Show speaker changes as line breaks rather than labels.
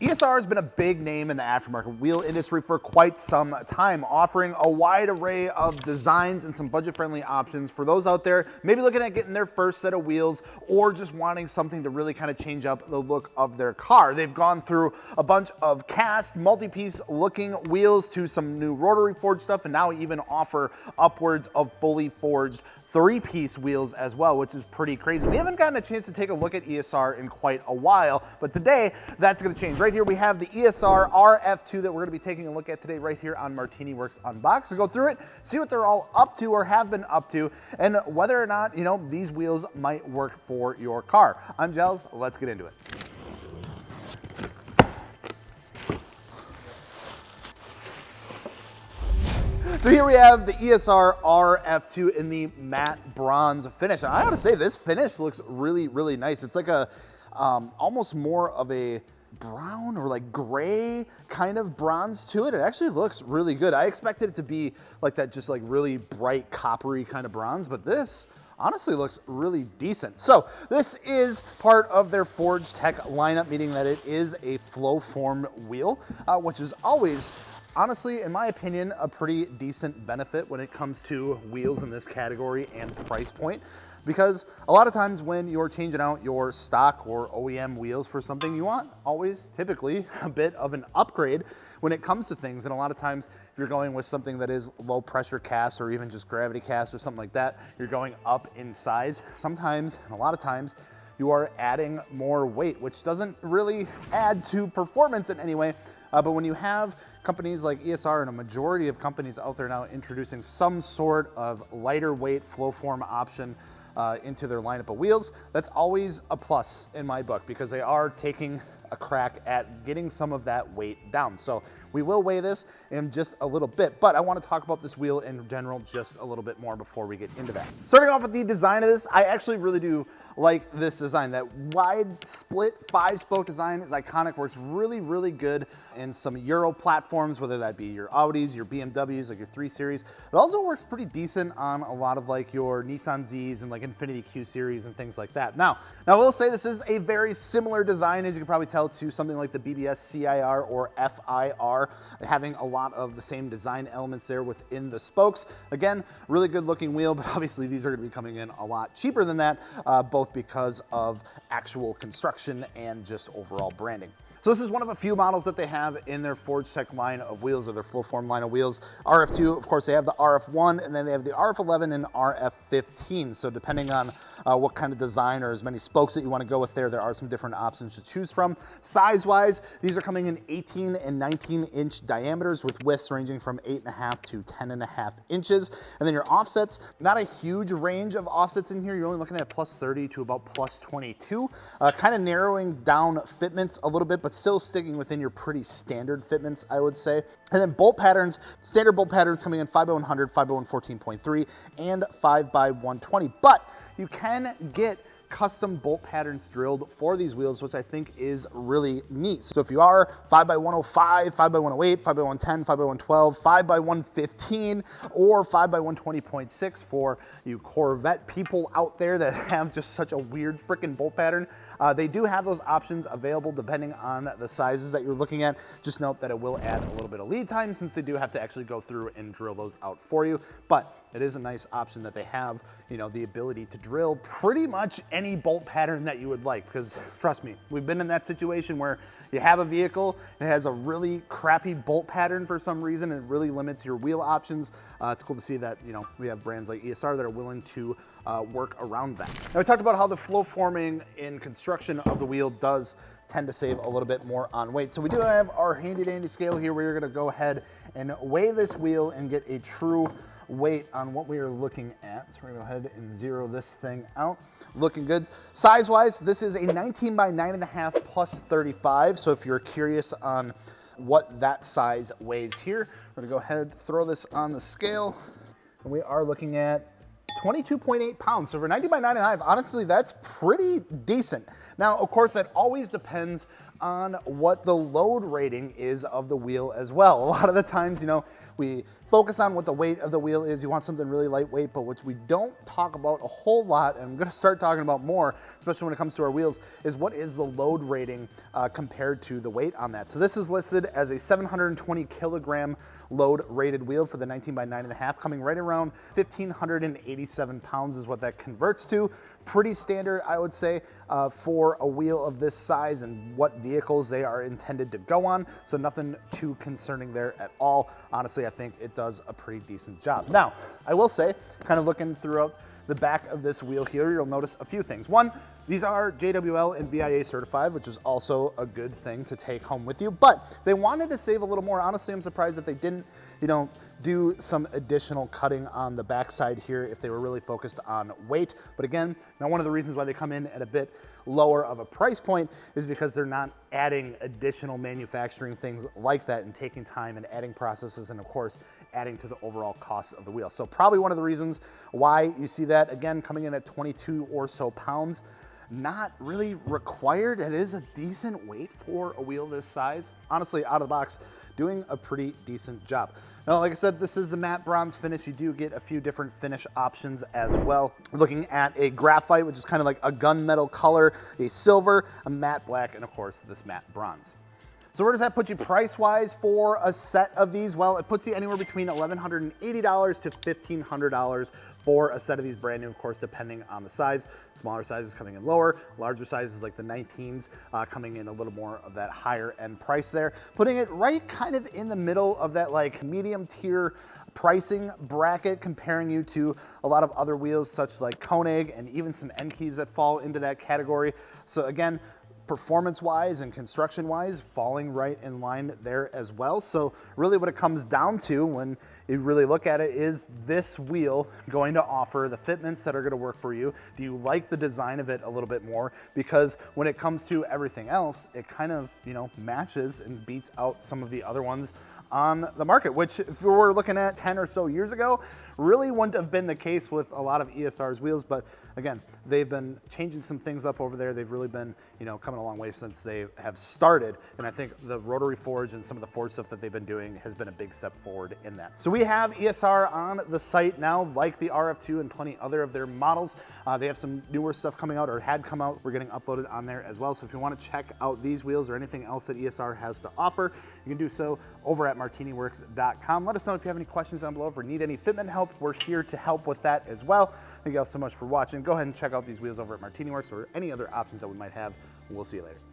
ESR has been a big name in the aftermarket wheel industry for quite some time, offering a wide array of designs and some budget-friendly options for those out there maybe looking at getting their first set of wheels or just wanting something to really kind of change up the look of their car. They've gone through a bunch of cast, multi-piece looking wheels to some new rotary forged stuff, and now even offer upwards of fully forged three-piece wheels as well, which is pretty crazy. We haven't gotten a chance to take a look at ESR in quite a while, but today that's going to change. Right here we have the ESR RF2 that we're going to be taking a look at today right here on Martini Works Unboxed. So go through it, see what they're all up to or have been up to, and whether or not, these wheels might work for your car. I'm Giles, let's get into it. So here we have the ESR RF2 in the matte bronze finish. And I gotta say, this finish looks really, really nice. It's like a, almost more of a brown or like gray kind of bronze to it. It actually looks really good. I expected it to be like that, just like really bright coppery kind of bronze, but this honestly looks really decent. So this is part of their ForgeTech lineup, meaning that it is a flow formed wheel, which is always, honestly, in my opinion, a pretty decent benefit when it comes to wheels in this category and price point. Because a lot of times when you're changing out your stock or OEM wheels for something, you want always typically a bit of an upgrade when it comes to things. And a lot of times if you're going with something that is low pressure cast or even just gravity cast or something like that, you're going up in size. Sometimes, and a lot of times, you are adding more weight, which doesn't really add to performance in any way. But when you have companies like ESR and a majority of companies out there now introducing some sort of lighter weight flow form option into their lineup of wheels, that's always a plus in my book, because they are taking a crack at getting some of that weight down. So we will weigh this in just a little bit, but I want to talk about this wheel in general just a little bit more before we get into that. Starting off with the design of this, I actually really do like this design. That wide split 5-spoke design is iconic, works really, really good in some Euro platforms, whether that be your Audis, your BMWs, like your 3 Series. It also works pretty decent on a lot of like your Nissan Zs and like Infiniti Q Series and things like that. Now I will say this is a very similar design, as you can probably tell, to something like the BBS CIR or FIR, having a lot of the same design elements there within the spokes. Again, really good looking wheel, but obviously these are going to be coming in a lot cheaper than that, both because of actual construction and just overall branding. So this is one of a few models that they have in their ForgeTech line of wheels, or their Flowform line of wheels. RF2, of course, they have the RF1, and then they have the RF11 and RF15. So depending on what kind of design or as many spokes that you want to go with there are some different options to choose from. Size-wise, these are coming in 18 and 19-inch diameters with widths ranging from 8.5 to 10.5 inches. And then your offsets, not a huge range of offsets in here. You're only looking at plus 30 to about plus 22. Kind of narrowing down fitments a little bit, but still sticking within your pretty standard fitments, I would say. And then bolt patterns, standard bolt patterns coming in 5x100, 5x114.3, and 5x120. But you can get custom bolt patterns drilled for these wheels, which I think is really neat. So if you are 5x105, 5x108, 5x110, 5x112, 5x115, or 5x120.6 for you Corvette people out there that have just such a weird freaking bolt pattern, they do have those options available depending on the sizes that you're looking at. Just note that it will add a little bit of lead time, since they do have to actually go through and drill those out for you. But it is a nice option that they have, the ability to drill pretty much any bolt pattern that you would like, because trust me, we've been in that situation where you have a vehicle, it has a really crappy bolt pattern for some reason, and it really limits your wheel options. It's cool to see that, we have brands like ESR that are willing to work around that. Now, we talked about how the flow forming in construction of the wheel does tend to save a little bit more on weight. So we do have our handy dandy scale here where you're gonna go ahead and weigh this wheel and get a true weight on what we are looking at. So we're gonna go ahead and zero this thing out. Looking good. Size-wise, this is a 19 by 9.5 plus 35. So if you're curious on what that size weighs here, we're gonna go ahead, throw this on the scale, and we are looking at 22.8 pounds. So for 19 by 9.5, honestly, that's pretty decent. Now, of course, that always depends on what the load rating is of the wheel as well. A lot of the times, you know, we focus on what the weight of the wheel is. You want something really lightweight, but what we don't talk about a whole lot, and I'm gonna start talking about more, especially when it comes to our wheels, is what is the load rating compared to the weight on that. So this is listed as a 720 kilogram load rated wheel for the 19 by 9.5, coming right around 1,587 pounds is what that converts to. Pretty standard, I would say, for a wheel of this size and what vehicles they are intended to go on. So nothing too concerning there at all. Honestly, I think it does a pretty decent job. Now, I will say, kind of looking throughout the back of this wheel here, you'll notice a few things. One, these are JWL and VIA certified, which is also a good thing to take home with you, but they wanted to save a little more. Honestly, I'm surprised that they didn't, you know, do some additional cutting on the backside here if they were really focused on weight. But again, now one of the reasons why they come in at a bit lower of a price point is because they're not adding additional manufacturing things like that and taking time and adding processes and of course adding to the overall cost of the wheel. So probably one of the reasons why you see that, again, coming in at 22 or so pounds. Not really required. It is a decent weight for a wheel this size. Honestly, out of the box, doing a pretty decent job. Now, like I said, this is a matte bronze finish. You do get a few different finish options as well. We're looking at a graphite, which is kind of like a gunmetal color, a silver, a matte black, and of course, this matte bronze. So where does that put you price-wise for a set of these? Well, it puts you anywhere between $1,180 to $1,500 for a set of these, brand new, of course, depending on the size. Smaller sizes coming in lower, larger sizes like the 19s coming in a little more of that higher end price there. Putting it right kind of in the middle of that like medium tier pricing bracket, comparing you to a lot of other wheels such like Koenig and even some Enkis that fall into that category. So again, performance-wise and construction-wise, falling right in line there as well. So really what it comes down to when you really look at it is this wheel going to offer the fitments that are gonna work for you? Do you like the design of it a little bit more? Because when it comes to everything else, it kind of, you know, matches and beats out some of the other ones on the market, which if we were looking at 10 or so years ago, really wouldn't have been the case with a lot of ESR's wheels. But again, they've been changing some things up over there. They've really been, you know, coming a long way since they have started. And I think the rotary forge and some of the forge stuff that they've been doing has been a big step forward in that. So we have ESR on the site now, like the RF2 and plenty other of their models. They have some newer stuff coming out or had come out. We're getting uploaded on there as well. So if you want to check out these wheels or anything else that ESR has to offer, you can do so over at martiniworks.com. Let us know if you have any questions down below or need any fitment help. We're here to help with that as well. Thank you all so much for watching. Go ahead and check out these wheels over at MartiniWorks or any other options that we might have. We'll see you later.